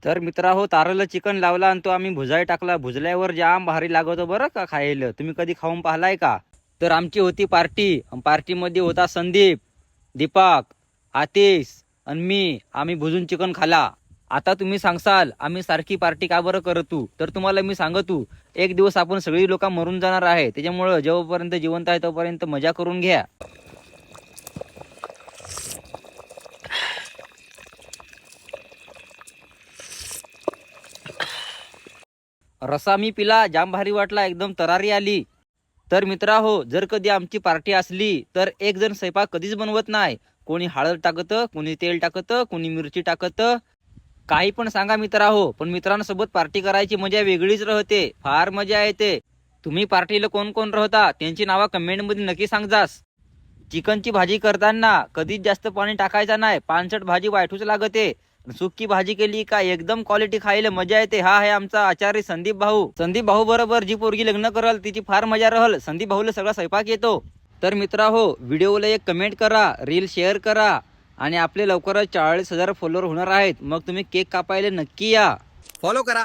तर मित्रा तारलं चिकन लावला आणि तो आम्ही भुजाय टाकला. भुजल्यावर जाम भारी लागतो बरं का खायला. तुम्ही कधी खाऊन पाहिलाय का? तर आमची होती पार्टी. पार्टीमध्ये होता संदीप, दीपक, आतिश आणि मी. आम्ही भुजून चिकन खाला. आता तुम्ही सांगसाल आम्ही सारखी पार्टी का बरं करतू? तर तुम्हाला मी सांगतो, एक दिवस आपण सगळी लोक मरून जाणार आहे. त्याच्यामुळं जेव्हापर्यंत जिवंत आहे तोपर्यंत मजा करून घ्या. रसा मी पिला, जाम भारी वाटला, एकदम तरारी आली. तर जर कधी आमची पार्टी असली तर एक जण स्वयंपाक कधीच बनवत नाही. कोणी हळद टाकतं, कोणी तेल टाकतं, कोणी मिरची टाकतं. काही पण सांगा पण मित्रांसोबत पार्टी करायची मजा वेगळीच राहते. फार मजा येते. तुम्ही पार्टीला कोण कोण राहता त्यांची नावं कमेंट मध्ये नक्की सांगजास. चिकनची भाजी करताना कधीच जास्त पाणी टाकायचं नाही. पानसट भाजी वाटूच लागते. सुकी भाजी केली का एकदम क्वालिटी खायला मजा येते. हा आहे आमचा आचार्य संदीप भाऊ. संदीप भाऊ बरोबर जी पोरगी लग्न करल तिची फार मजा रहल. संदीप भाऊला सगळा स्वयंपाक येतो. तर व्हिडिओला एक कमेंट करा, रील शेअर करा आणि आपले लवकरच 40,000 फॉलोअर होणार आहेत. मग तुम्ही केक कापायला नक्की या. फॉलो करा.